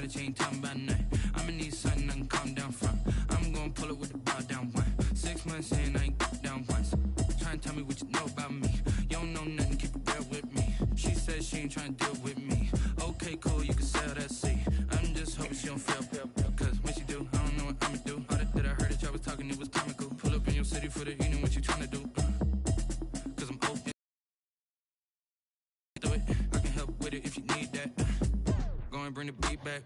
that it ain't talking about nothing. I'ma need something I can calm down from. I'm gonna pull it with the ball down one. 6 months in, I ain't down once. Trying to tell me what you know about me. You don't know nothing, keep it real with me. She said she ain't trying to deal with me. Okay, cool, you can sell that seat. I'm just hoping she don't feel. Cause when she do, I don't know what I'ma do. All that I heard that y'all was talking, it was comical. Pull up in your city for the evening, what you trying to do? Cause I'm open. Do it, I can help with it if you need that. Go and bring the beat back.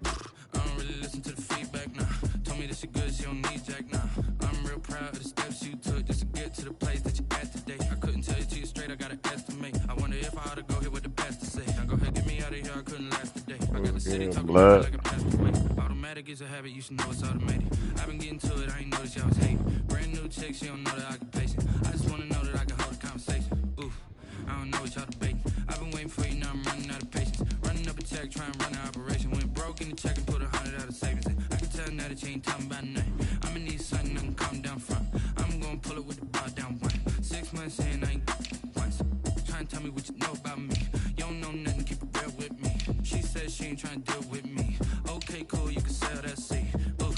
I don't really listen to the feedback, nah. Told me that she good, she don't need jack, nah. I'm real proud of the steps you took just to get to the place that you at today. I couldn't tell you to you straight, I gotta estimate. I wonder if I ought to go here with the best to say. Now go ahead, get me out of here, I couldn't last today. I got the city talking to me like a passed away. Automatic is a habit, you should know it's automated. I've been getting to it, I ain't noticed y'all was hating. Brand new chick, she don't know the occupation. I just wanna know that I can hold a conversation. Oof, I don't know what y'all debating. I've been waiting for you, now I'm running out of patience. Running up a check, trying to run an operation. Went broke in the check and put 100 out of savings in. I can tell now that you ain't talking about nothing. I'ma need something I can calm down from. I'm gonna pull it with the ball down one. 6 months in, I ain't once. Trying to tell me what you know about me. You don't know nothing, keep it real with me. She said she ain't trying to deal with me. Okay, cool, you can sell that seat. Ooh,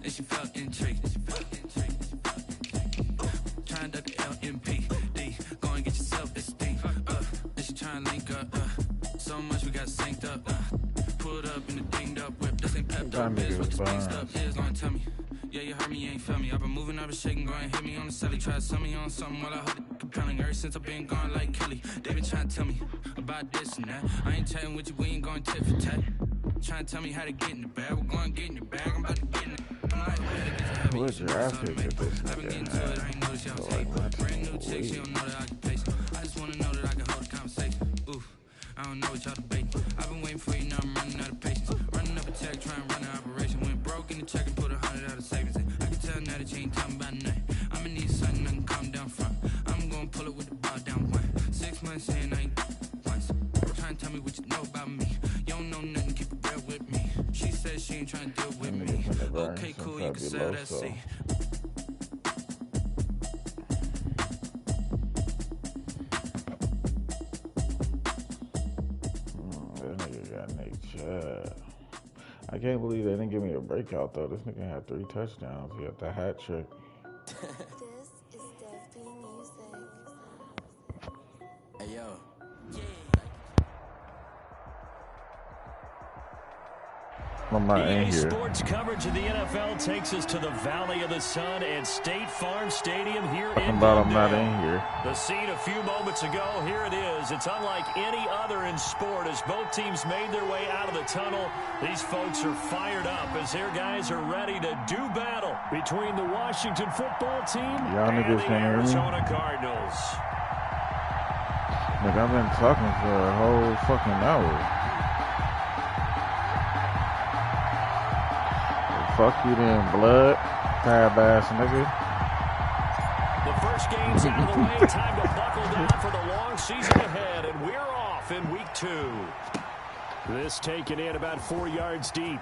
and she felt intrigued. Trying to duck the LMPD. Go and get your self-esteem. And she trying to link up. So much we got synced up. Pulled up in the dinged up whip. This ain't pepped up. Is what the spinked up is. Gonna tell me. Yeah, you heard me, you ain't felt me. I've been moving, I've been shaking, go and hit me on the celly. Try to sell me on something while I hold it compelling. Ever since I've been gone like Kelly, they been trying to tell me about this and that. I ain't chatting with you, we ain't going tit for tat. Trying to tell me how to get in the bag. We're going to get in the bag, I'm about to get in it. I'm like, where's your ass kick at this? I've been getting to it, I ain't noticed y'all was hating. Brand new chick, she don't know the occupation. I just want to know that I can hold a conversation. Oof, I don't know what y'all debating. I've been waiting for you, now I'm running out of patience. Running up a check, trying to run an operation. Went broke in the check and put 100 out of savings in. I can tell now that you ain't talking about nothing. I'ma need something I can calm down from. I'm gonna pull it with the ball down one. 6 months in, I ain't once. Trying to tell me what you know about me. You don't know nothing, keep it real with me. She said she ain't trying to deal with me. Okay, cool, you can sell that seat. That nigga got Nick Chubb. I can't believe they didn't give me a breakout though. This nigga had 3 touchdowns. He got the hat trick. This is Def B Music. Hey yo. I'm not in here. Sports coverage of the NFL takes us to the Valley of the Sun at State Farm Stadium here in I'm not in here. The scene a few moments ago, here it is. It's unlike any other in sport as both teams made their way out of the tunnel. These folks are fired up as their guys are ready to do battle between the Washington football team and the Arizona Cardinals. Look, I've been talking for a whole fucking hour. Fuck you then, blood. Tab ass nigga. The first game's out of the way. Time to buckle down for the long season ahead, and we're off in week 2. This taken in about 4 yards deep.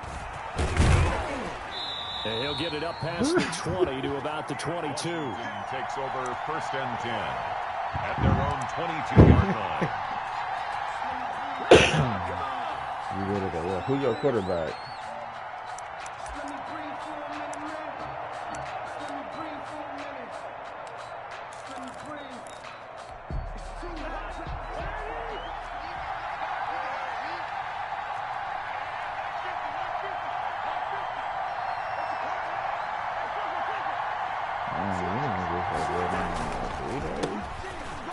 And he'll get it up past the 20 to about the 22. Takes over 1st and 10 at their own 22-yard line. You ready to go? Who's your quarterback?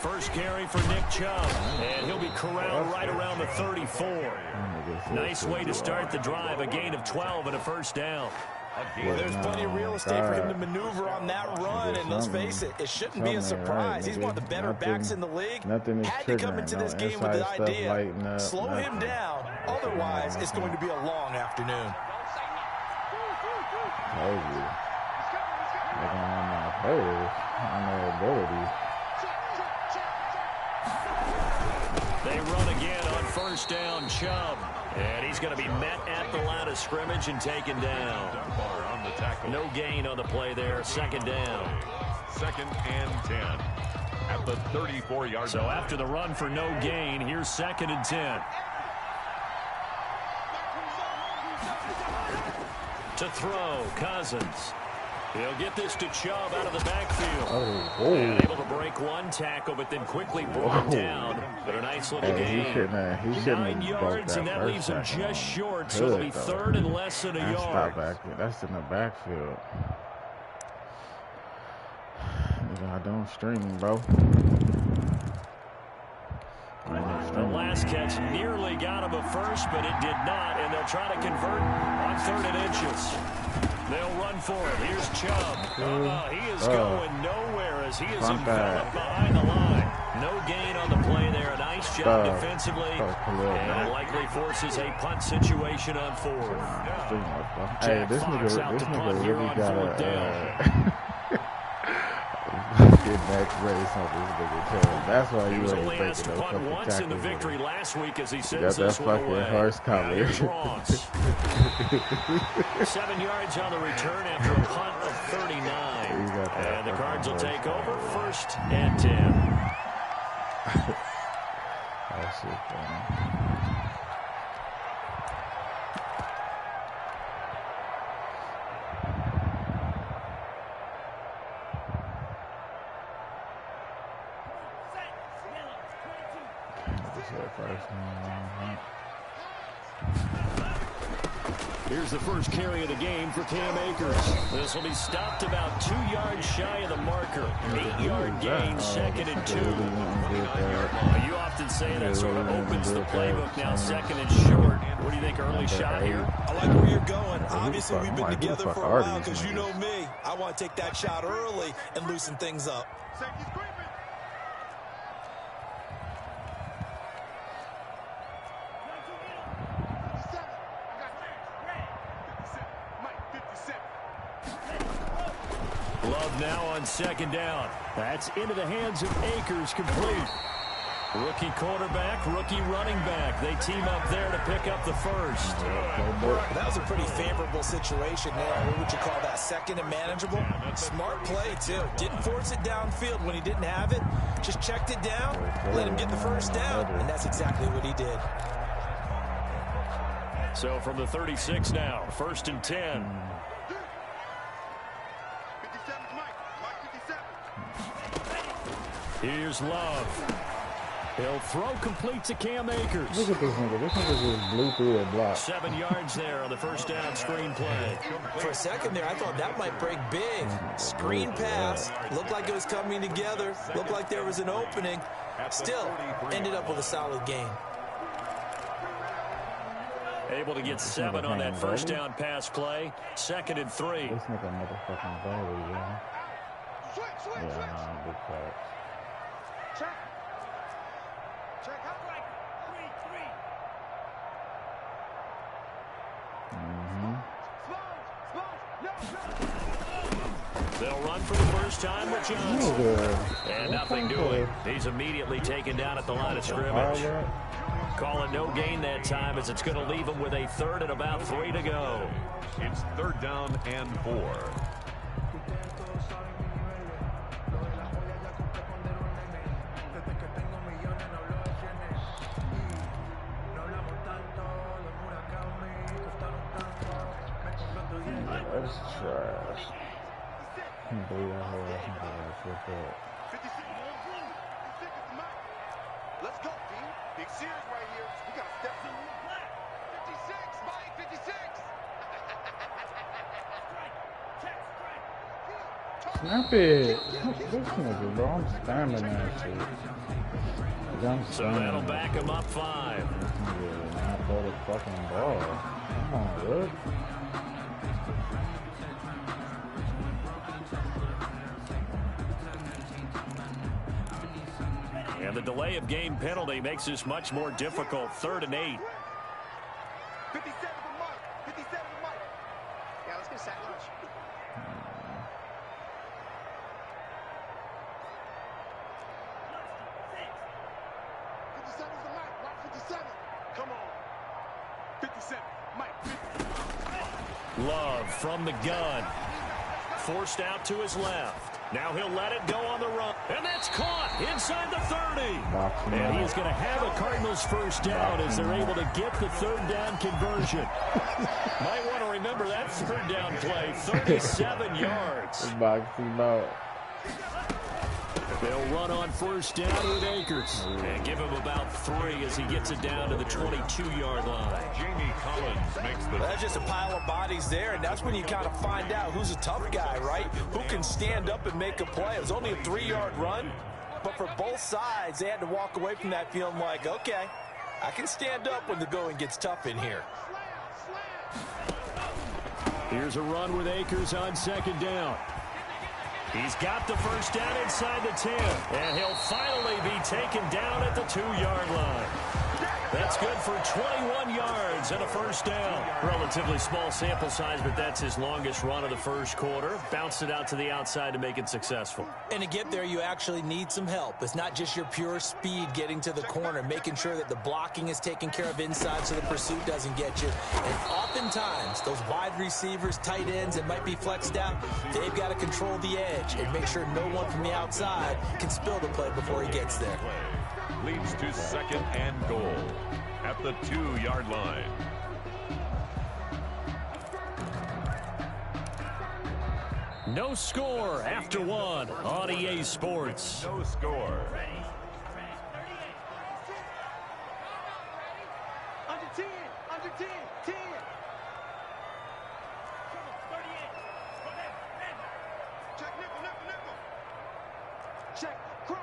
First carry for Nick Chubb, and he'll be corralled right around the 34. Nice way to start the drive, a gain of 12 and a first down. There's plenty of real estate for him to maneuver on that run, and let's face it, it shouldn't be a surprise. He's one of the better backs in the league. Had to come into this game with the idea, slow him down, otherwise it's going to be a long afternoon. They run again on first down, Chubb. And he's going to be met at the line of scrimmage and taken down. No gain on the play there. 2nd down. 2nd and 10 at the 34-yard line. So after the run for no gain, here's 2nd and 10. To throw, Cousins. He'll get this to Chubb out of the backfield. And able to break one tackle, but then quickly brought down. But a nice little gain. He shouldn't 9 yards, and that leaves him just short. So it'll be third and less than a yard. That's in the backfield. I don't stream, bro. The last catch nearly got him a first, but it did not, and they'll try to convert on 3rd and inches. They'll run for it. Here's Chubb. He is going nowhere as he is enveloped behind the line. No gain on the play there. A nice job defensively, and likely forces a punt situation on 4th. Hey, this nigga really got a get back race on this nigga. That's why you ain't taking those fucking once in the victory last week as he sends this one away. Horse coming. 7 yards on the return after a punt of 39. And the Cards will take over 1st and 10. That shit funny. Here's the first carry of the game for Cam Akers. This will be stopped about 2 yards shy of the marker. 8-yard gain, 2nd and 2. You often say that sort of opens the playbook now, 2nd and short. What do you think, early shot here? I like where you're going. Obviously, we've been together for a while because you know me. I want to take that shot early and loosen things up. Now on 2nd down. That's into the hands of Akers, complete. Rookie quarterback, rookie running back. They team up there to pick up the first. That was a pretty favorable situation there. What would you call that? 2nd and manageable? Smart play, too. Didn't force it downfield when he didn't have it. Just checked it down, let him get the first down, and that's exactly what he did. So from the 36 now, 1st and 10. Here's Love. He'll throw complete to Cam Akers. Look at this nigga. This nigga just blew through a block. 7 yards there on the 1st down screen play. For a second there, I thought that might break big. Screen pass. Looked like it was coming together. Looked like there was an opening. Still, ended up with a solid gain. Able to get 7 on that 1st down pass play. 2nd and 3. This nigga motherfucking baby, yeah. Yeah, big facts. They'll run for the first time with Johnson. And nothing doing. He's immediately taken down at the line of scrimmage. Calling no gain that time as it's going to leave him with a 3rd and about 3 to go. It's 3rd down and 4. That's trash. I can't believe that whole ass nigga flipped up. Let's go, team. Big series right here. We got to step to 56, Mike, 56. Snap it. This nigga, bro. I'm spamming that shit. So that'll back him up 5. This nigga not throw the fucking ball. Come on, look. And the delay of game penalty makes this much more difficult. 3rd and 8. 57 to Mike. 57 to Mike. Yeah, let's get a sack lunch. 57 to Mike. Mike 57. Come on. 57. Mike 50. Love from the gun. Forced out to his left. Now he'll let it go on the run. And that's caught inside the 30. And he's going to have a Cardinals first down as they're able to get the third down conversion. Might want to remember that third down play. 37 yards. Box him out. They'll run on first down with Akers. And give him about 3 as he gets it down to the 22-yard line. Jamie Collins makes the... That's just a pile of bodies there, and that's when you kind of find out who's a tough guy, right? Who can stand up and make a play. It was only a 3-yard run, but for both sides, they had to walk away from that feeling like, okay, I can stand up when the going gets tough in here. Here's a run with Akers on second down. He's got the first down inside the 10, and he'll finally be taken down at the 2-yard line. That's good for 21 yards and a first down. Relatively small sample size, but that's his longest run of the first quarter. Bounced it out to the outside to make it successful. And to get there, you actually need some help. It's not just your pure speed getting to the corner, making sure that the blocking is taken care of inside so the pursuit doesn't get you. And oftentimes, those wide receivers, tight ends that might be flexed out, they've got to control the edge and make sure no one from the outside can spill the play before he gets there. Leads to second and goal at the 2-yard line. No score after 1 on EA Sports. No score. Under 10, 10. Check nickel. Check, cross.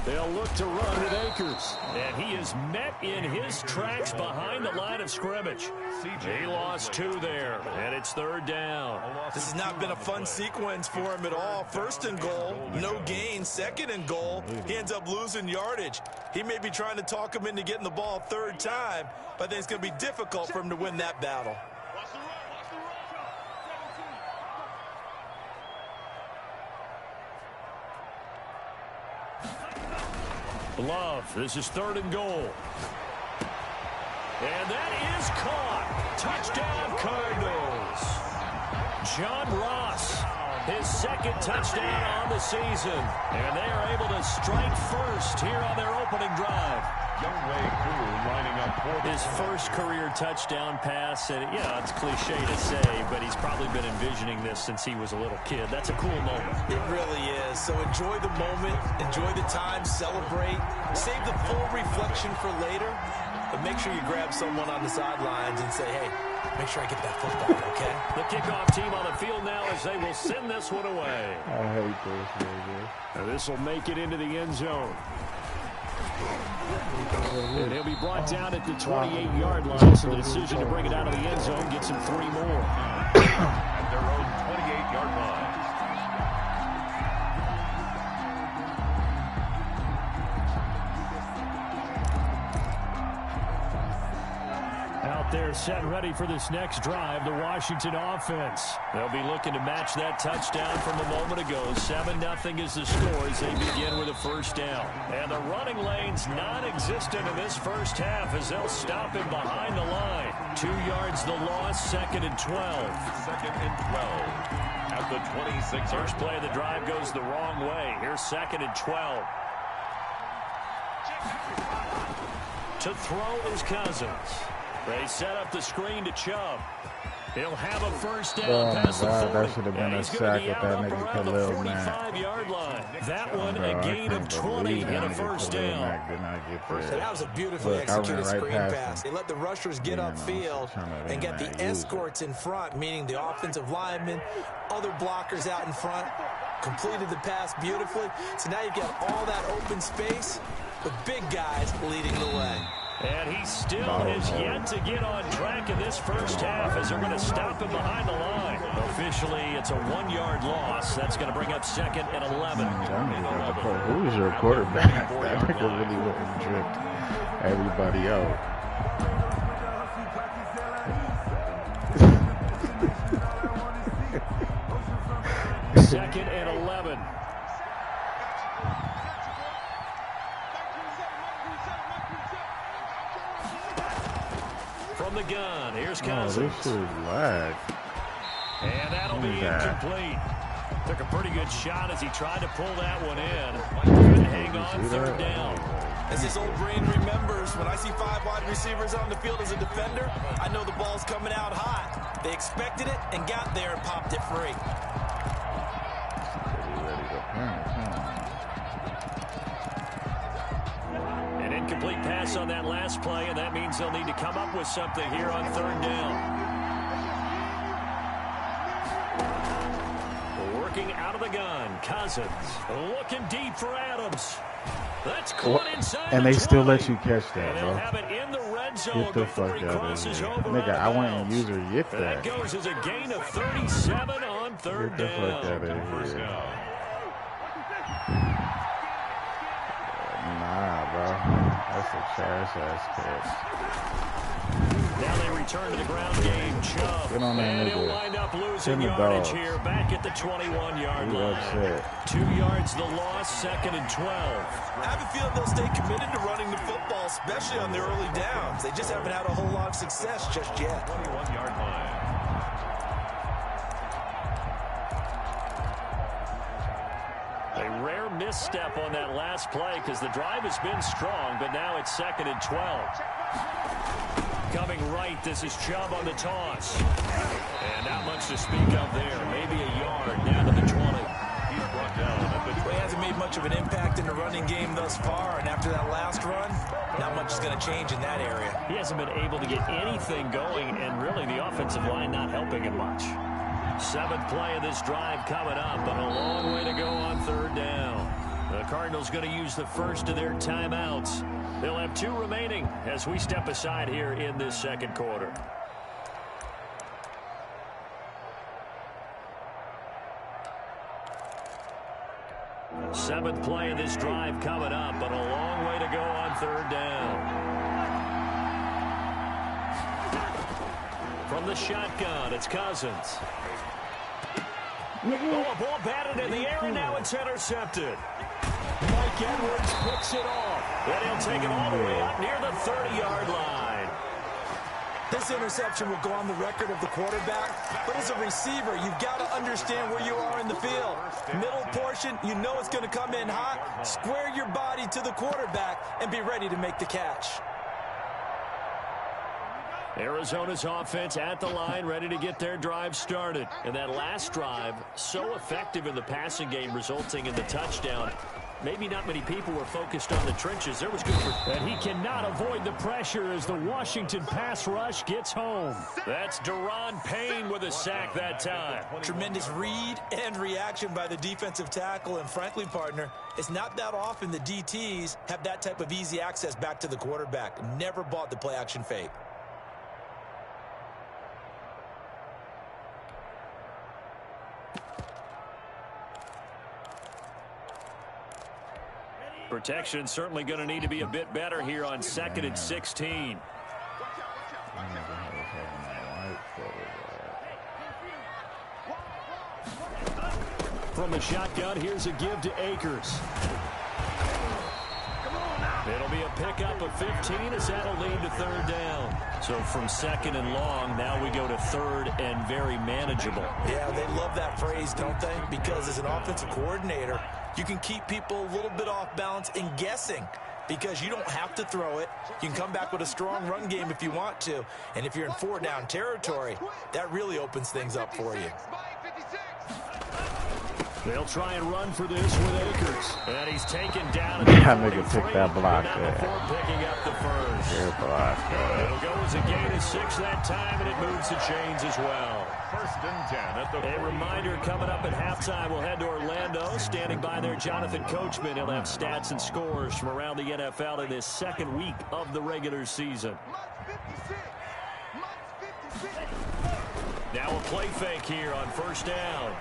They'll look to run with Akers. And he is met in his tracks behind the line of scrimmage. He lost 2 there, and it's third down. This has not been a fun sequence for him at all. First and goal, no gain. Second and goal, he ends up losing yardage. He may be trying to talk him into getting the ball third time, but I think it's going to be difficult for him to win that battle. Love, this is third and goal. And that is caught. Touchdown, Cardinals. John Ross, his second touchdown on the season. And they are able to strike first here on their opening drive. Younghoe Koo lining up for his first career touchdown pass. And, yeah, it's cliche to say, but he's probably been envisioning this since he was a little kid. That's a cool moment. It really is. So enjoy the moment, enjoy the time, celebrate. Save the full reflection for later, but make sure you grab someone on the sidelines and say, hey, make sure I get that football, okay? The kickoff team on the field now as they will send this one away. I hate this, man. Now this will make it into the end zone. And he'll be brought down at the 28-yard line, so the decision to bring it out of the end zone gets him 3 more. At their own 28-yard line. Out there set ready for this next drive, the Washington offense. They'll be looking to match that touchdown from a moment ago. 7-0 is the score as they begin with a first down. And the running lane's non-existent in this first half as they'll stop him behind the line. 2 yards the loss, second and 12. Second and 12 at the 26. First play of the drive goes the wrong way. Here's second and 12. To throw is Cousins. They set up the screen to Chubb. He'll have a first down past the 40. That should have been a sack with that nigga Khalil Mack. 45-yard line. That one a gain of 20 and a first down. That was a beautifully executed screen pass. They let the rushers get upfield and get the escorts in front, meaning the offensive linemen, other blockers out in front, completed the pass beautifully. So now you've got all that open space with big guys leading the way. And he still has yet to get on track in this first half as they're going to stop him behind the line. Officially, it's a 1-yard loss. That's going to bring up second and 11. Who's your quarterback? That nigga really wouldn't drift everybody out. Second and 11. From the gun, here's Cousins. Oh, this is lag. And that'll be incomplete. Took a pretty good shot as he tried to pull that one in. Couldn't hang on third down. As his old brain remembers, when I see 5 wide receivers on the field as a defender, I know the ball's coming out hot. They expected it and got there and popped it free. An incomplete pass on that last play, and that means they'll need to come up with something here on third down. Working out of the gun, Cousins looking deep for Adams. That's caught inside and they the still 20. let you catch that, And bro. they'll have it in the red zone Get the before fuck he out of crosses here. over. Nigga, I went and used her yip And that that. goes as a gain of 37 on third Get the fuck out down. of here. Nah, bro. That's a trash-ass catch. Now they return to the ground game. Chubb. Get on that And he'll nigga. wind up losing Send the yardage dogs. here back at the 21-yard You line. upset. 2 yards the loss, 2nd and 12. I have a feeling they'll stay committed to running the football, especially on the early downs. They just haven't had a whole lot of success just yet. 21-yard line. A rare misstep on that last play because the drive has been strong, but now it's 2nd and 12. Coming right, this is Chubb on the toss. And not much to speak of there. Maybe a yard down to the 20. He's brought down at the 20. He hasn't made much of an impact in the running game thus far, and after that last run, not much is going to change in that area. He hasn't been able to get anything going, and really the offensive line not helping him much. 7th play of this drive coming up, but a long way to go on third down. The Cardinals going to use the first of their timeouts. They'll have 2 remaining as we step aside here in this second quarter. Seventh play of this drive coming up, but a long way to go on third down. From the shotgun, it's Cousins. Oh, a ball batted in the air, and now it's intercepted. Mike Edwards picks it off. And he'll take it all the way out near the 30-yard line. This interception will go on the record of the quarterback, but as a receiver, you've got to understand where you are in the field. Middle portion, you know it's going to come in hot. Square your body to the quarterback and be ready to make the catch. Arizona's offense at the line, ready to get their drive started. And that last drive, so effective in the passing game, resulting in the touchdown. Maybe not many people were focused on the trenches. There was good for... And he cannot avoid the pressure as the Washington pass rush gets home. That's Daron Payne with a sack that time. Tremendous read and reaction by the defensive tackle. And frankly, partner, it's not that often the DTs have that type of easy access back to the quarterback. Never bought the play-action fake. Protection certainly going to need to be a bit better here on 2nd and 16. From the shotgun, here's a give to Akers. It'll be a pickup of 15 as that'll lead to third down. So from 2nd and long, now we go to 3rd and very manageable. Yeah, they love that phrase, don't they? Because as an offensive coordinator, you can keep people a little bit off balance and guessing because you don't have to throw it. You can come back with a strong run game if you want to. And if you're in 4-down territory, that really opens things up for you. They'll try and run for this with Akers. And he's taken down. That nigga took that block there. Before picking up the first. Good block there. It'll go as a gain of 6 that time, and it moves the chains as well. 1st and 10 at the 40. A reminder coming up at halftime, we'll head to Orlando. Standing by there, Jonathan Coachman. He'll have stats and scores from around the NFL in this second week of the regular season. Now a play fake here on 1st down.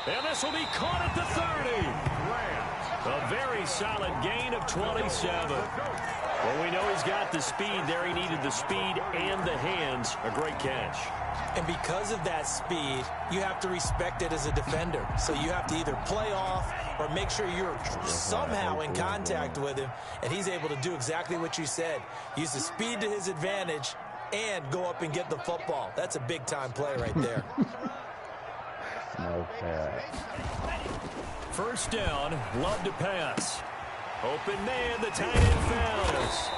And this will be caught at the 30. A very solid gain of 27. Well, we know he's got the speed there. He needed the speed and the hands. A great catch. And because of that speed, you have to respect it as a defender. So you have to either play off or make sure you're somehow in contact with him. And he's able to do exactly what you said. Use the speed to his advantage and go up and get the football. That's a big-time play right there. Okay. First down, Love to pass. Open man, the tight end fails.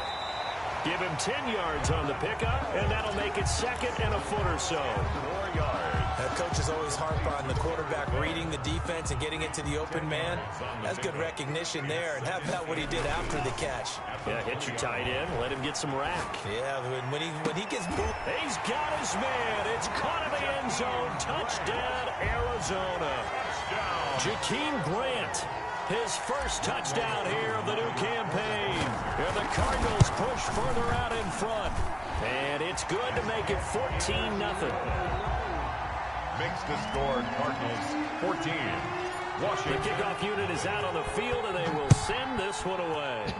Give him 10 yards on the pickup, and that'll make it 2nd and a foot or so. 4 yards. Coaches always harp on the quarterback reading the defense and getting it to the open man. That's good recognition there. And how about what he did after the catch? Yeah, hit your tight end, let him get some rack. Yeah, when he gets moved. He's got his man. It's caught in the end zone. Touchdown, Arizona. Jakeem Grant, his first touchdown here of the new campaign. And the Cardinals push further out in front. And it's good to make it 14-0. Makes the score Cardinals 14. Washington. The kickoff unit is out on the field, and they will send this one away.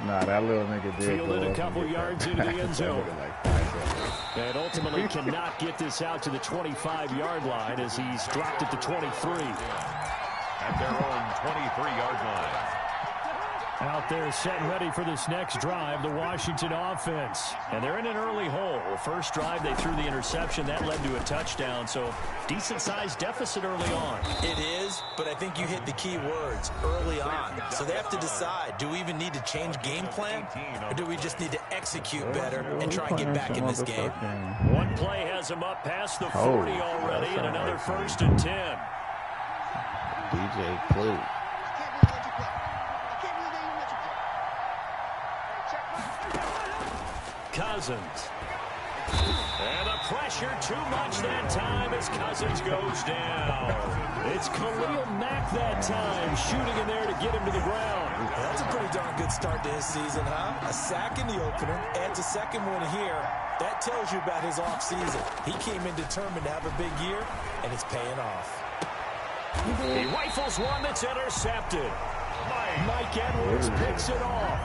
Nah, that little nigga did Fielded a couple yards into the end zone. And ultimately cannot get this out to the 25-yard line as he's dropped it to 23. At their own 23-yard line. Out there set and ready for this next drive, the Washington offense. And they're in an early hole. First drive, they threw the interception. That led to a touchdown, so decent-sized deficit early on. It is, but I think you hit the key words, early on. So they have to decide, do we even need to change game plan, or do we just need to execute better and try and get back in this game? One play has him up past the 40 already, and another 1st and 10. DJ Clue. Cousins. And the pressure too much that time as Cousins goes down. It's Khalil Mack that time, shooting in there to get him to the ground. That's a pretty darn good start to his season, huh? A sack in the opener, adds a second one here. That tells you about his offseason. He came in determined to have a big year, and it's paying off. He rifles one that's intercepted. Mike Edwards picks it off.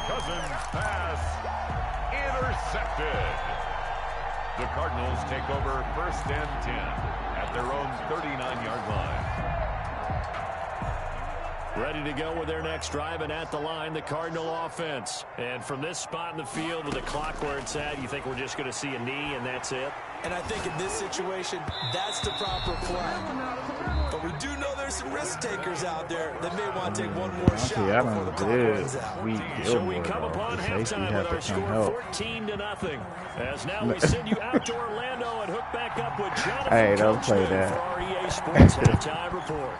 Cousins pass intercepted. The Cardinals take over 1st and 10 at their own 39-yard line. Ready to go with their next drive, and at the line, the Cardinal offense. And from this spot in the field with the clock where it's at, you think we're just going to see a knee and that's it? And I think in this situation, that's the proper play. But we do know there's some risk takers out there that may want to take one more shot before the clock runs out. So we come upon halftime with our score 14-0. As now we send you out to Orlando and hook back up with Jonathan Hey, don't play that. for our EA Sports halftime report.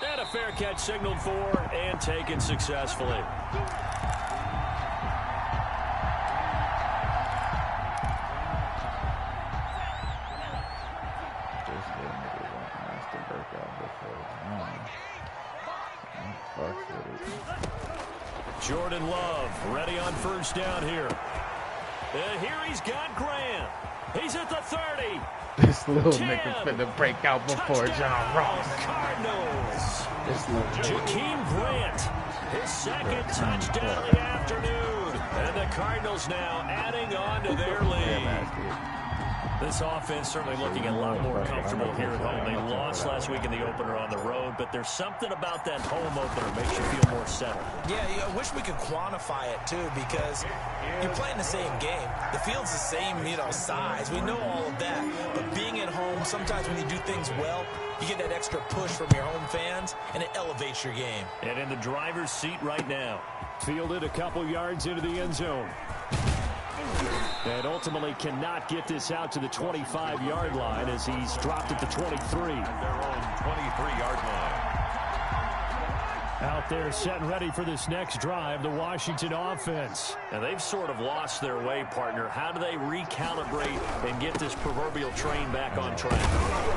And a fair catch signaled for and taken successfully. Jordan Love ready on first down here. Here he's got Grant. He's at the 30. This little nigga finna break out before John Ross. Cardinals. Jakeem Grant, his 2nd touchdown of the afternoon. And the Cardinals now adding on to their lead. This offense certainly looking a lot more comfortable here at home. They lost last week in the opener on the road, but there's something about that home opener that makes you feel more settled. Yeah, I wish we could quantify it, too, because you're playing the same game. The field's the same, size. We know all of that. But being at home, sometimes when you do things well, you get that extra push from your home fans, and it elevates your game. And in the driver's seat right now. Fielded a couple yards into the end zone. And ultimately cannot get this out to the 25-yard line as he's dropped it to 23. Their own 23-yard line. Out there set and ready for this next drive, the Washington offense. And they've sort of lost their way, partner. How do they recalibrate and get this proverbial train back on track?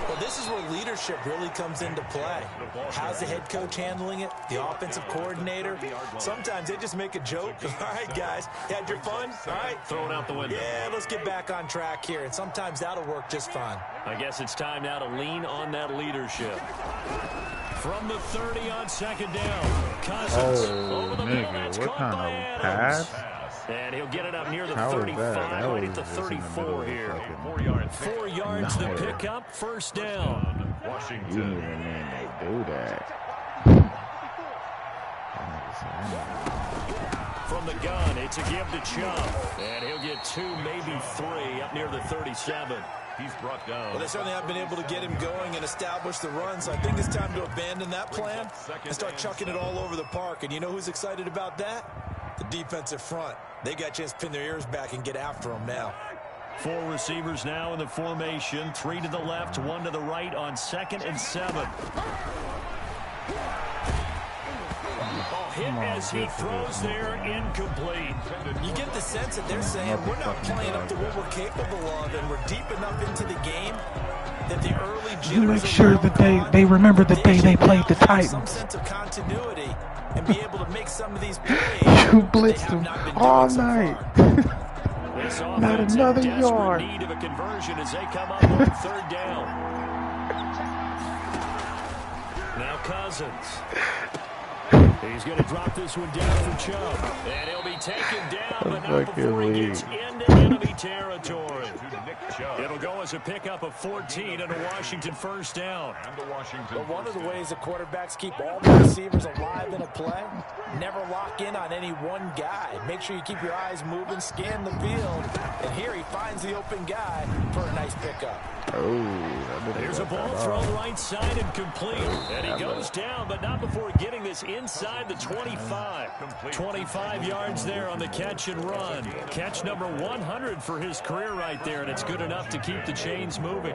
Well, this is where leadership really comes into play. How's the head coach handling it? The offensive coordinator? Sometimes they just make a joke. All right, guys, you had your fun? All right. Throw it out the window. Yeah, let's get back on track here. And sometimes that'll work just fine. I guess it's time now to lean on that leadership. From the 30 on 2nd down. Cousins over the middle. That's what caught kind by of Adams. pass? And he'll get it up near the How 35, right at the just in the 34 here. 4 yards. 4 yards the pickup, first down. Washington. You didn't even mean they do that. From the gun, it's a give to Chubb. And he'll get 2, maybe 3 up near the 37. He's brought down. Well, they certainly have been able to get him going and establish the run, so I think it's time to abandon that plan and start chucking it all over the park. And you know who's excited about that? The defensive front. They got a chance to pin their ears back and get after him now. 4 receivers now in the formation. 3 to the left, 1 to the right on 2nd and 7. Hit as he throws there, incomplete. You get the sense that they're saying we're not playing up to what we're capable of, and we're deep enough into the game that the early jitters you make sure that they remember the day they played the Titans. Some sense of continuity and be able to make some of these plays. You blitzed them all night. Not another yard. Need of a conversion as they come up on 3rd down. Now Cousins. He's going to drop this one down for Chubb. And he'll be taken down, but not before he gets into enemy territory. It'll go as a pickup of 14 and a Washington 1st down. But one of the ways the quarterbacks keep all the receivers alive in a play, never lock in on any one guy. Make sure you keep your eyes moving, scan the field. And here he finds the open guy for a nice pickup. There's a ball thrown right side and complete. And he goes down, but not before getting this inside the 25. 25 yards there on the catch and run. Catch number 100 for his career right there, and it's good enough to keep the chains moving.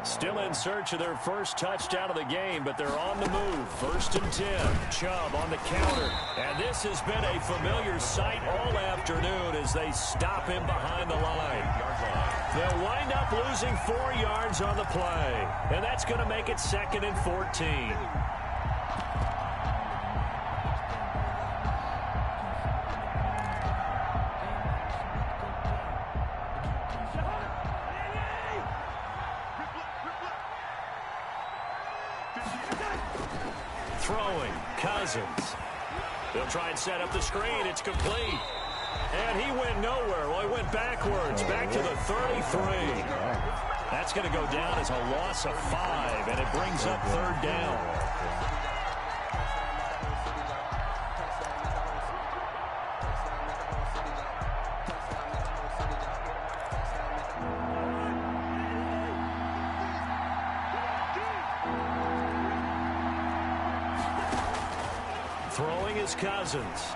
Still in search of their first touchdown of the game, but they're on the move. 1st and 10. Chubb on the counter. And this has been a familiar sight all afternoon as they stop him behind the line. They'll wind up losing 4 yards on the play. And that's going to make it 2nd and 14. Throwing, Cousins. They'll try and set up the screen. It's complete. And he went nowhere. Well, he went backwards, back to the 33. That's going to go down as a loss of 5, and it brings up 3rd down. Throwing is Cousins.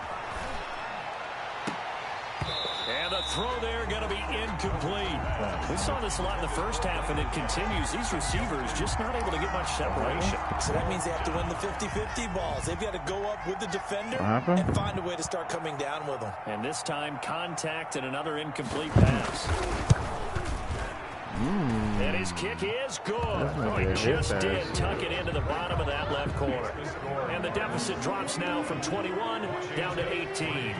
And the throw there going to be incomplete. We saw this a lot in the first half, and it continues. These receivers just not able to get much separation. So that means they have to win the 50-50 balls. They've got to go up with the defender and find a way to start coming down with them. And this time, contact and another incomplete pass. And his kick is good. Oh, he just did tuck it into the bottom of that left corner. And the deficit drops now from 21 down to 18.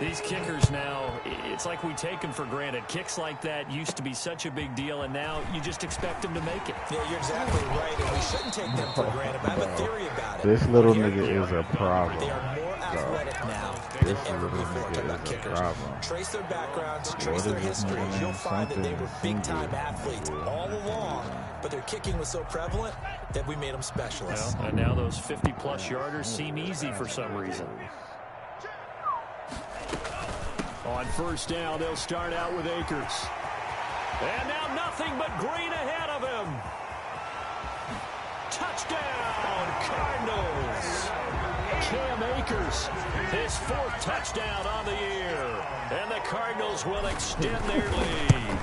These kickers now, it's like we take them for granted. Kicks like that used to be such a big deal, and now you just expect them to make it. Yeah, you're exactly right, and we shouldn't take them for granted. But I have a theory about it. This little nigga is a problem. They are more athletic now than ever before about kickers. Trace their backgrounds, trace their histories. You'll find that they were big-time athletes all along, but their kicking was so prevalent that we made them specialists. Well, and now those 50-plus yarders seem easy for some reason. On 1st down, they'll start out with Akers. And now nothing but green ahead of him. Touchdown, Cardinals. Cam Akers, his 4th touchdown on the year. And the Cardinals will extend their lead.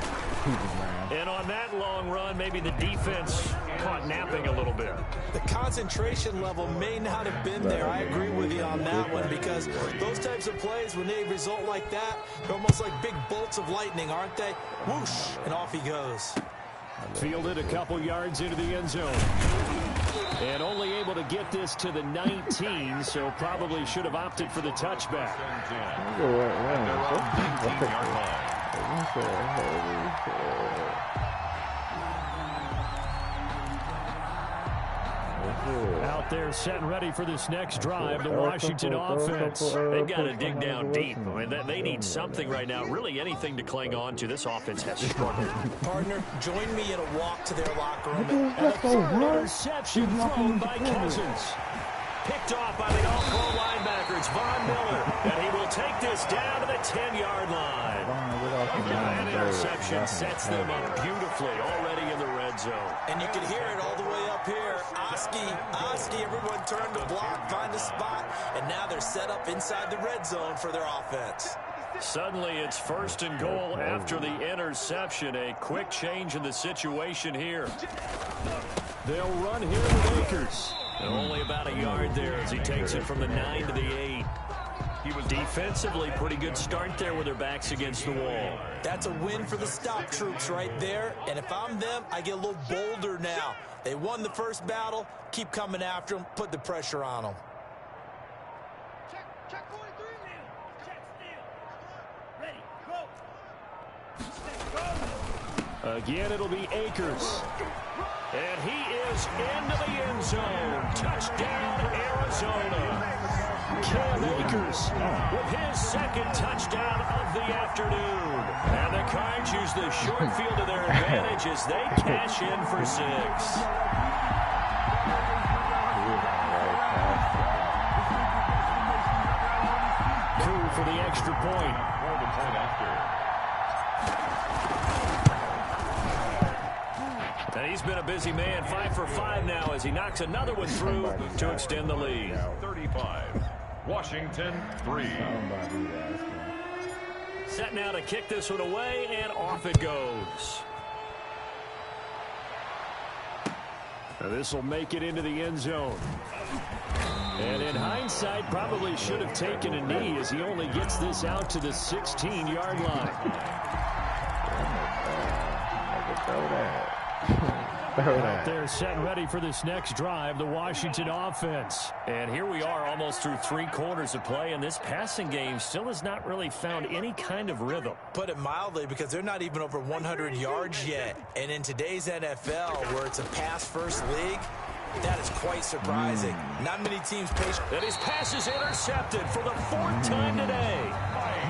And on that long run, maybe the defense caught napping a little bit. The concentration level may not have been there. I agree with you on that one, because those types of plays, when they result like that, they're almost like big bolts of lightning, aren't they? Whoosh, and off he goes. Fielded a couple yards into the end zone. And only able to get this to the 19, so probably should have opted for the touchback. Out there set and ready for this next drive, the Washington offense. They've got to dig down deep. I mean, they need something right now, really anything to cling on to. This offense has struggled. Partner, join me in a walk to their locker room. And a third interception thrown by Cousins. Picked off by the All-Pro linebacker. It's Von Miller, and he will take this down to the 10-yard line. That interception sets them up beautifully already in the red zone. And you can hear it all the way up here. Oski, everyone turned to block, find a spot, and now they're set up inside the red zone for their offense. Suddenly it's 1st and goal after the interception. A quick change in the situation here. They'll run here with Akers. Only about a yard there as he takes it from the 9 to the 8. He was defensively pretty good start there with their backs against the wall. That's a win for the stop troops right there. And if I'm them, I get a little bolder now. They won the first battle. Keep coming after them. Put the pressure on them. Check 43. Check still. Ready, go. Again, it'll be Akers. And he is into the end zone. Touchdown, Arizona. Cam Akers with his second touchdown of the afternoon. And the Cards use the short field to their advantage as they cash in for 6. Coup for the extra point. For the point after. And he's been a busy man, 5 for 5 now as he knocks another one through to extend the lead. 35, Washington 3. Set now to kick this one away, and off it goes. This will make it into the end zone. And in hindsight, probably should have taken a knee as he only gets this out to the 16-yard line. Out there set and ready for this next drive, the Washington offense. And here we are almost through 3 quarters of play, and this passing game still has not really found any kind of rhythm. Put it mildly, because they're not even over 100 yards yet. And in today's NFL, where it's a pass-first league, that is quite surprising. Not many teams patient. And his pass is intercepted for the 4th time today.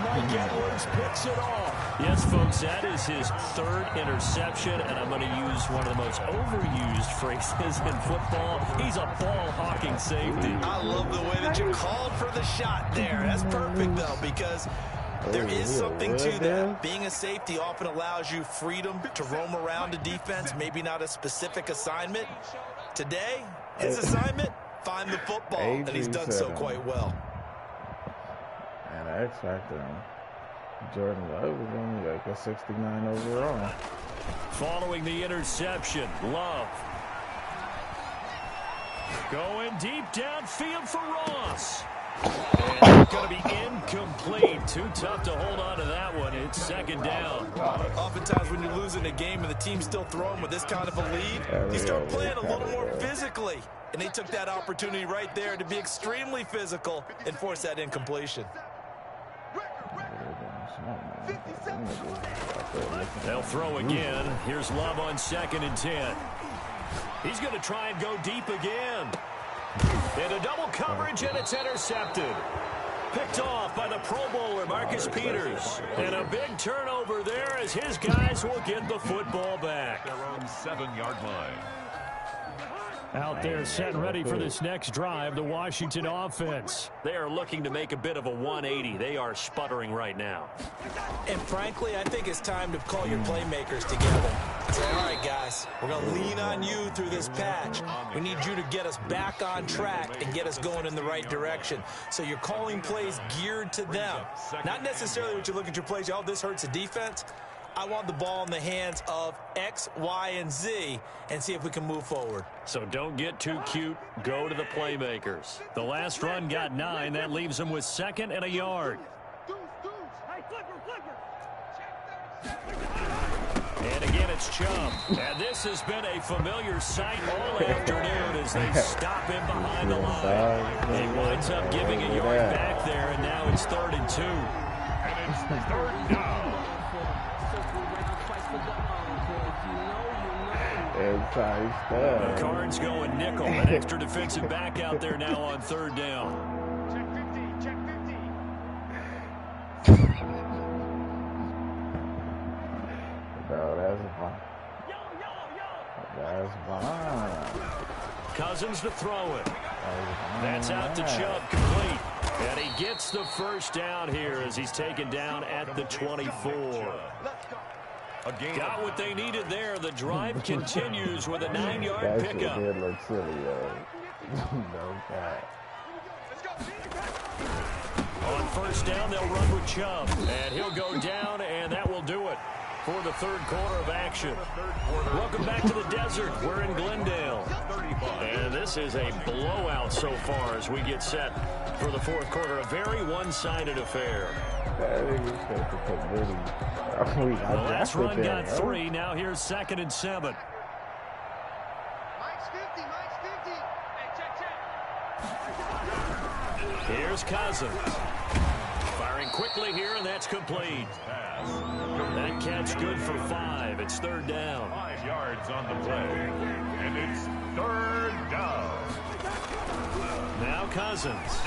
Mike Edwards picks it off. Yes, folks, that is his 3rd interception, and I'm going to use one of the most overused phrases in football. He's a ball-hawking safety. I love the way that you called for the shot there. That's perfect, though, because there is something to that. Being a safety often allows you freedom to roam around a defense, maybe not a specific assignment. Today, his assignment, find the football, and he's done so quite well. And the X Factor, Jordan Love was only like a 69 overall. Following the interception, Love going deep downfield for Ross. And it's going to be incomplete. Too tough to hold on to that one. It's 2nd down. Oftentimes when you're losing a game and the team's still throwing with this kind of a lead, you start playing a little more physically. And they took that opportunity right there to be extremely physical and force that incompletion. They'll throw again. Here's Love on 2nd and 10. He's going to try and go deep again. Into double coverage, and it's intercepted. Picked off by the Pro Bowler, Marcus Peters. And a big turnover there as his guys will get the football back. Their own 7-yard line. Out there set and ready for this next drive, the Washington offense. They are looking to make a bit of a 180. They are sputtering right now. And frankly, I think it's time to call your playmakers together. Say, all right, guys, we're going to lean on you through this patch. We need you to get us back on track and get us going in the right direction. So you're calling plays geared to them. Not necessarily what you look at your plays, oh, this hurts the defense. I want the ball in the hands of X, Y, and Z and see if we can move forward. So don't get too cute. Go to the playmakers. The last run got 9. That leaves them with 2nd and a yard. And again, it's Chubb. And this has been a familiar sight all afternoon as they stop him behind the line. He winds up giving a yard back there, and now it's 3rd and 2. And it's 3rd down. The Cards going nickel. An extra defensive back out there now on 3rd down. Check 50. No, that's fine. That's fine. Cousins to throw it. That's out to Chubb, complete. And he gets the first down here as he's taken down at the 24. Got what they needed there. The drive continues with a 9-yard pickup. That shit did look silly, no cap. On first down, they'll run with Chubb. And he'll go down, and that will do it for the third quarter of action. Welcome back to the desert. We're in Glendale. And this is a blowout so far as we get set for the fourth quarter. A very one-sided affair. The last run got 3. Now here's 2nd and 7. Mike's 50, Mike's 50. Here's Cousins. Firing quickly here, and that's complete. That catch good for 5. It's 3rd down. 5 yards on the play. And it's 3rd down. Now Cousins.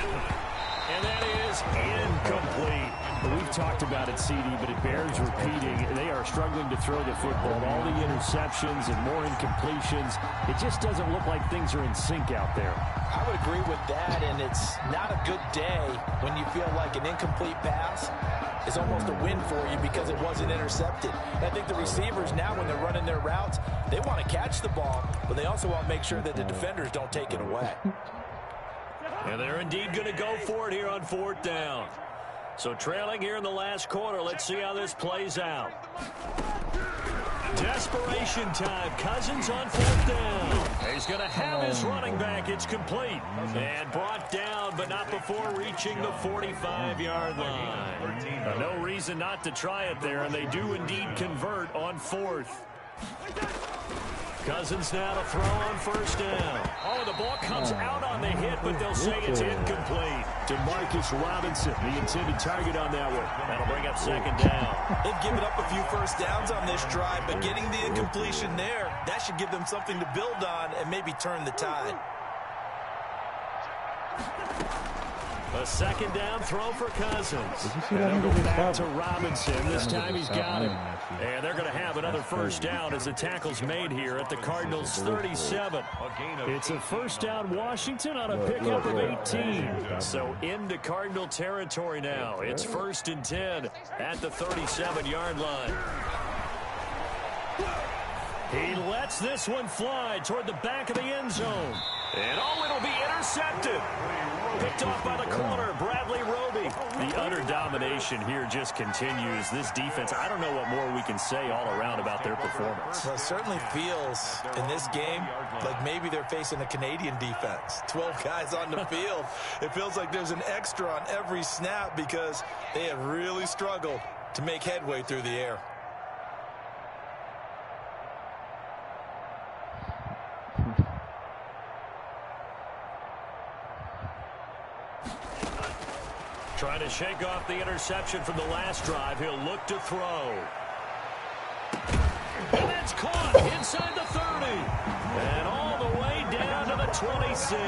And that is incomplete. We've talked about it, CD, but it bears repeating. They are struggling to throw the football. All the interceptions and more incompletions. It just doesn't look like things are in sync out there. I would agree with that, and it's not a good day when you feel like an incomplete pass is almost a win for you because it wasn't intercepted. And I think the receivers now, when they're running their routes, they want to catch the ball, but they also want to make sure that the defenders don't take it away. And they're indeed going to go for it here on 4th down. So trailing here in the last quarter. Let's see how this plays out. Desperation time. Cousins on 4th down. He's going to have his running back. It's complete. And brought down, but not before reaching the 45-yard line. No reason not to try it there, and they do indeed convert on 4th. Cousins now to throw on 1st down. Oh, the ball comes out on the hit, but they'll say it's incomplete. Demarcus Robinson, the intended target on that one. That'll bring up 2nd down. They've given up a few first downs on this drive, but getting the incompletion there, that should give them something to build on and maybe turn the tide. A 2nd down throw for Cousins. And they'll go back to Robinson. This time he's got him. And they're going to have another first down as the tackle's made here at the Cardinals' 37. It's a 1st down Washington on a pickup of 18. So into Cardinal territory now. It's 1st and 10 at the 37-yard line. He lets this one fly toward the back of the end zone. And oh, it'll be intercepted. Picked off by the corner, Bradley Roby. The utter domination here just continues. This defense, I don't know what more we can say all around about their performance. Well, it certainly feels in this game like maybe they're facing a Canadian defense. 12 guys on the field. It feels like there's an extra on every snap because they have really struggled to make headway through the air. Trying to shake off the interception from the last drive. He'll look to throw. And that's caught inside the 30. And all the way down to the 26.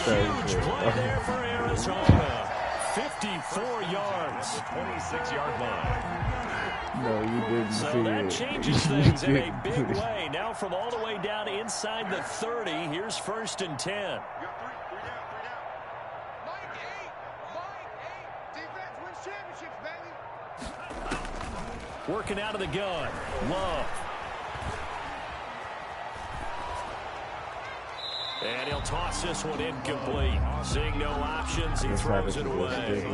Huge play there for Arizona. 54 yards. 26-yard line. No, you didn't so see that it. changes things in a big way. Now from all the way down inside the 30, here's 1st and 10. Working out of the gun. Love. And he'll toss this one incomplete. Seeing no options, he throws it away.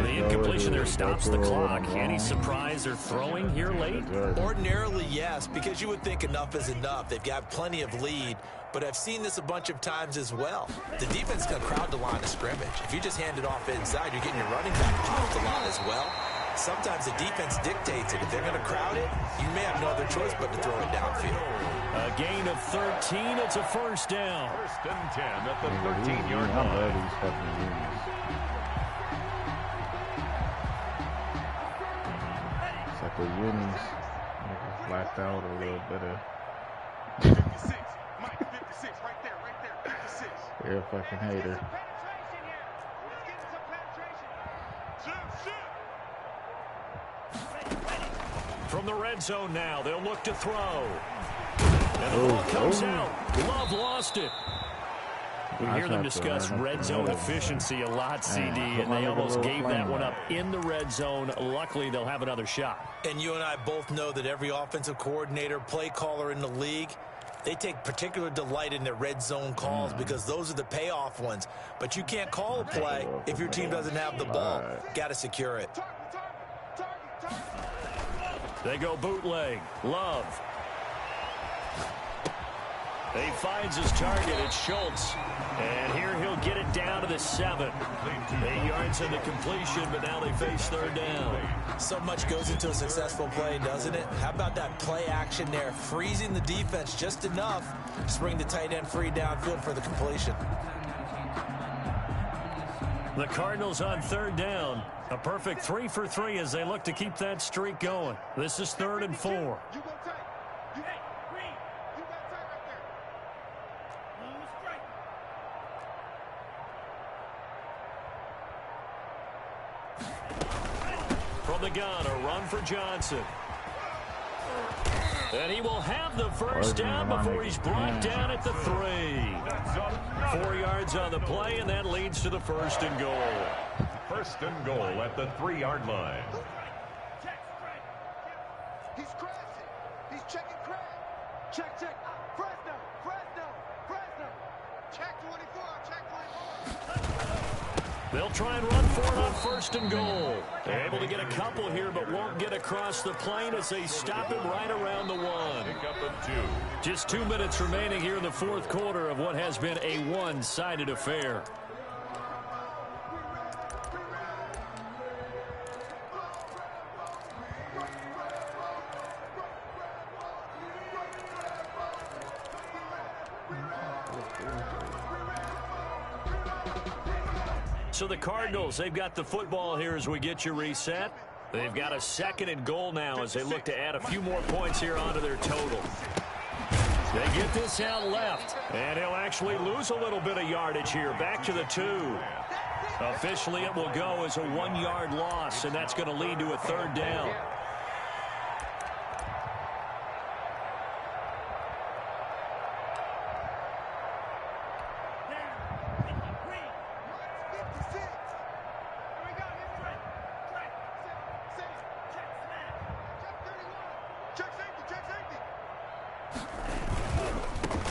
The incompletion there stops the clock. Any surprise they're throwing here late? Ordinarily, yes, because you would think enough is enough. They've got plenty of lead, but I've seen this a bunch of times as well. The defense can crowd the line of scrimmage. If you just hand it off inside, you're getting your running back off the line as well. Sometimes the defense dictates it. If they're going to crowd it, you may have no other choice but to throw it downfield. A gain of 13. It's a 1st down. 1st and 10 at the 13-yard line. It's like the unis flapped out a little bit of. 56, Mike, 56, right there, 56. You're a fucking hater. From the red zone now, they'll look to throw. And the ball comes out. Love lost it. We hear them discuss red zone efficiency a lot, CD, and they almost gave that one up in the red zone. Luckily, they'll have another shot. And you and I both know that every offensive coordinator, play caller in the league, they take particular delight in their red zone calls because those are the payoff ones. But you can't call a play if your team doesn't have the ball. Got to secure it. They go bootleg. Love. He finds his target. It's Schultz. And here he'll get it down to the 7. 8 yards in the completion, but now they face third down. So much goes into a successful play, doesn't it? How about that play action there? Freezing the defense just enough to bring the tight end free downfield for the completion. The Cardinals on third down. A perfect 3 for 3 as they look to keep that streak going. This is 3rd and 4. From the gun, a run for Johnson. And he will have the first down before he's brought down at the 3. 4 yards on the play, and that leads to the 1st and goal. 1st and goal at the 3-yard line. He's crashing. He's checking crash. Check, check. Fresno, Fresno, Fresno. Check 24, check 24. They'll try and run for it on 1st and goal. They're able to get a couple here, but won't get across the plane as they stop him right around the 1. Pick up of 2. Just 2 minutes remaining here in the 4th quarter of what has been a one-sided affair. So the Cardinals, they've got the football here as we get you reset. They've got a 2nd and goal now as they look to add a few more points here onto their total. They get this out left, and he'll actually lose a little bit of yardage here. Back to the 2. Officially, it will go as a 1-yard loss, and that's going to lead to a 3rd down.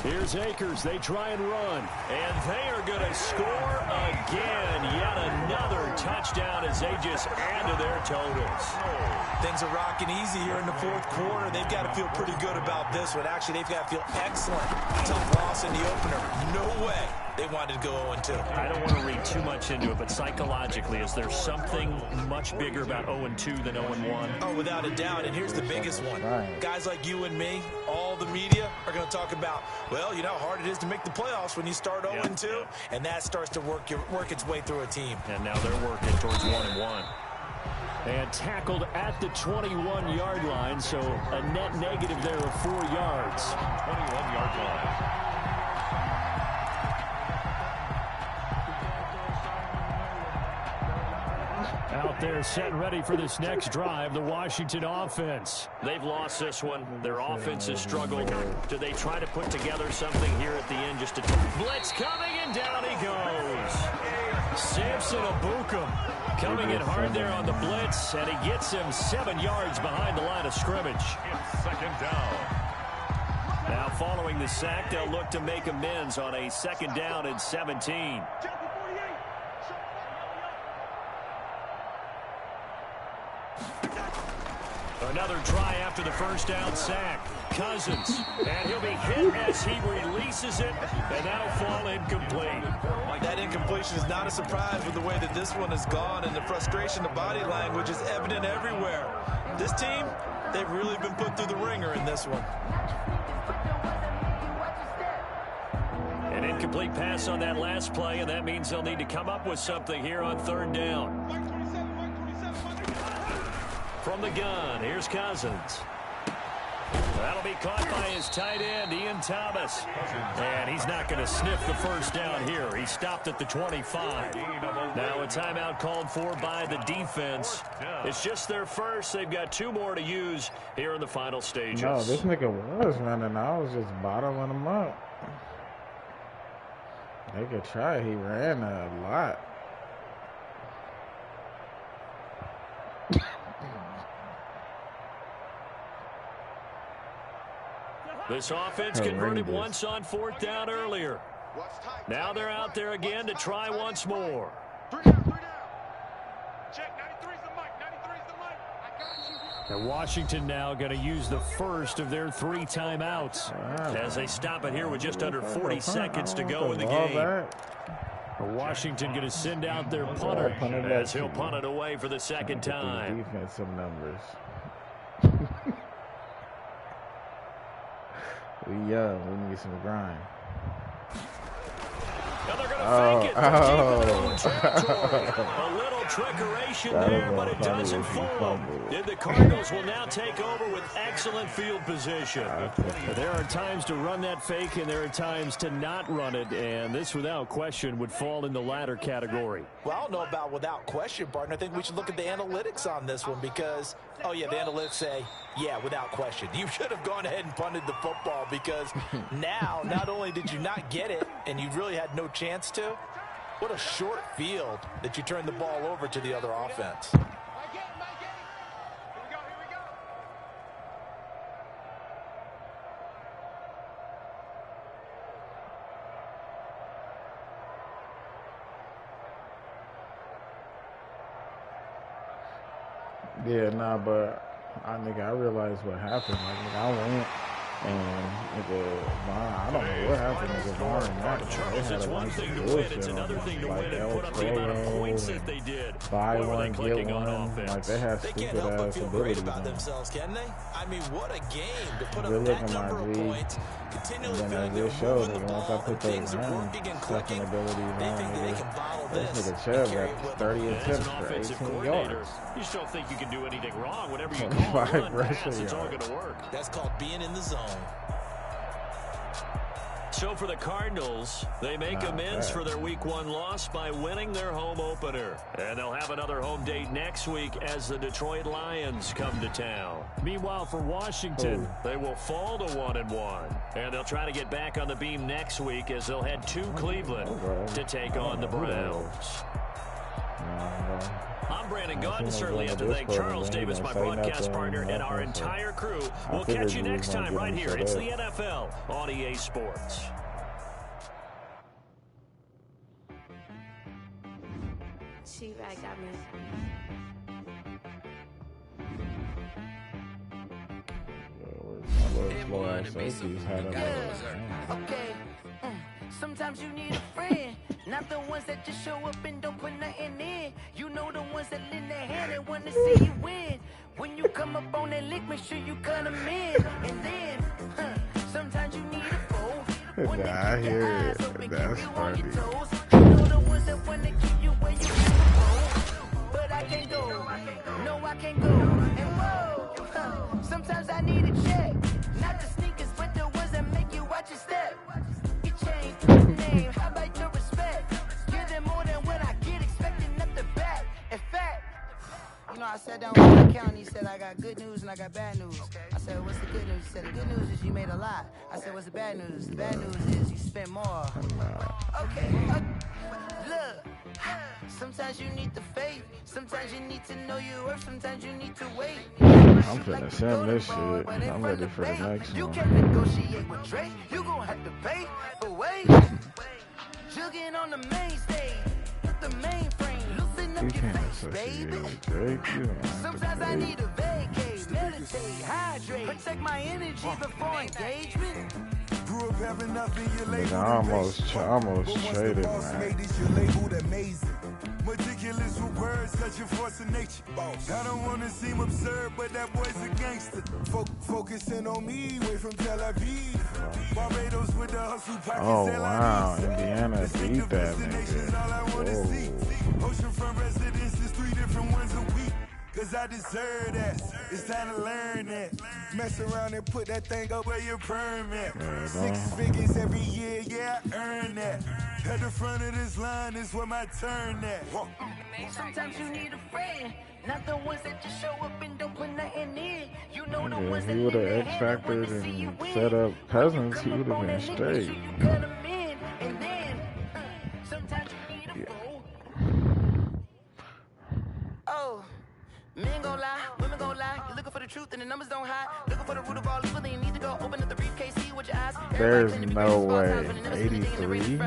Here's Akers. They try and run. And they are going to score again. Yet another touchdown as they just add to their totals. Things are rocking easy here in the 4th quarter. They've got to feel pretty good about this one. Actually, they've got to feel excellent. Tough loss in the opener. No way they wanted to go 0-2. I don't want to read too much into it, but psychologically, is there something much bigger about 0-2 than 0-1? Oh, without a doubt. And here's the biggest one. Guys like you and me, all the media are going to talk about, well, you know how hard it is to make the playoffs when you start 0-2, and that starts to work its way through a team. And now they're working towards 1-1. And tackled at the 21-yard line, so a net negative there of 4 yards. 21-yard line. Out there set and ready for this next drive, the Washington offense. They've lost this one. Their offense has struggled. Do they try to put together something here at the end? Just a blitz coming, and down he goes. Samson Ebukam coming in hard there on the blitz, and he gets him 7 yards behind the line of scrimmage. It's 2nd down. Now following the sack, they'll look to make amends on a 2nd down and 17. Another try after the 1st down sack. Cousins, and he'll be hit as he releases it, and that'll fall incomplete. That incompletion is not a surprise with the way that this one has gone, and the frustration, the body language is evident everywhere. This team, they've really been put through the ringer in this one. An incomplete pass on that last play, and that means they'll need to come up with something here on 3rd down. From the gun, here's Cousins. That'll be caught by his tight end, Ian Thomas. And he's not going to sniff the first down here. He stopped at the 25. Now a timeout called for by the defense. It's just their first. They've got 2 more to use here in the final stages. No, this nigga was running. I was just bottling him up. They could try. He ran a lot. This offense converted once on 4th down earlier. Now they're out there again to try once more. 3 down. Check, 93's the mic, 93's the mic. I got you. And Washington now going to use the first of their 3 timeouts. As they stop it here with just under 40 seconds to go in the game. Washington going to send out their punter as he'll punt it away for the second time. Defensive numbers. We need some grind. Now they're going to fake it. A little trickeration there, but it doesn't fool them. The Cardinals will now take over with excellent field position. There are times to run that fake, and there are times to not run it, and this, without question, would fall in the latter category. Well, I don't know about without question, partner. I think we should look at the analytics on this one because, oh, yeah, the analytics say, yeah, without question. You should have gone ahead and punted the football because now not only did you not get it and you really had no chance to, what a short field that you turned the ball over to the other offense. Yeah, nah, but I realized what happened. Like, I went and I don't know what happened. Charles, it's one thing to win, it's another thing to win and put up the amount of points that they did. Buy one, get one. Like, they have They stupid can't help but ass feel great abilities. about themselves, can they? I mean, what a game to put Really up that looking number my of G. points, continually And then feeling as they're it shows, moving the once I ball, put and things those are working and clicking. abilities They on, think that they can bottle this this nigga and Chubb carry got it with 30 them. As attempts an for offensive 18 coordinator, yards. you just don't think you can do anything wrong. Whatever you 25 call run, rushing pass, it's all yards. going to work. That's called being in the zone. So for the Cardinals, they make amends for their Week 1 loss by winning their home opener. And they'll have another home date next week as the Detroit Lions come to town. Meanwhile, for Washington, they will fall to 1-1. And they'll try to get back on the beam next week as they'll head to Cleveland to take on the Browns. I'm Brandon Gunn. Certainly have to thank Charles Davis, my broadcast partner, and our entire crew. We'll catch you next time right here. It's the NFL on EA Sports. She-Rag got me. Okay. Sometimes you need a friend, not the ones that just show up and don't put nothing in. You know the ones that lend their hand and want to see you win. When you come up on that lick, make sure you cut them in. And then, sometimes you need a foe. I hear it. That's funny. You know the ones that want to keep you where you can go. But I can't go. No, I can't go. And whoa, sometimes I need a check. Not the sneakers, but the ones that make you watch your step. You change the name, how about your respect? Give them more than what I get, expecting up the back. In fact, you know, I sat down with my accountant, he said, I got good news and I got bad news. I said, what's the good news? He said, the good news is you made a lot. I said, what's the bad news? The bad news is you spent more. Okay, look, sometimes you need the faith. Sometimes you need to know your worth. Sometimes you need to wait. I'm finna send this shit. I'm ready for the next You one. can't negotiate with Drake. You gon' have to pay for wait. Jugging on the main stage. The mainframe. Loosen You up your can't face, associate baby. with Drake. You don't have Sometimes to I pay. need a vacate, meditate, hydrate, protect my energy before engagement. Grew up having nothing, you Nigga, I almost traded, man. Meticulous with words, such a force of nature. I don't wanna seem absurd, but that boy's a gangster. Focusing on me, way from Tel Aviv. Barbados with the hustle pockets. Oh, wow. Indiana beat that nigga. Whoa. Oceanfront residences, 3 different ones a week. cause I deserve that. It's time to learn that. Mess around and put that thing up where your permit. 6 figures every year, yeah, I earn that. At the front of this line is where my turn at. Sometimes you need a friend, not the ones that just show up and don't put nothing in. You know the ones if he would have X-Factored and set up Cousins, he would have been straight. Oh, men gon' lie, women gon' lie. You're looking for the truth and the numbers don't hide. Looking for the root of all evil, then you need to go open up the briefcase, see what your eyes. There's no way. 83?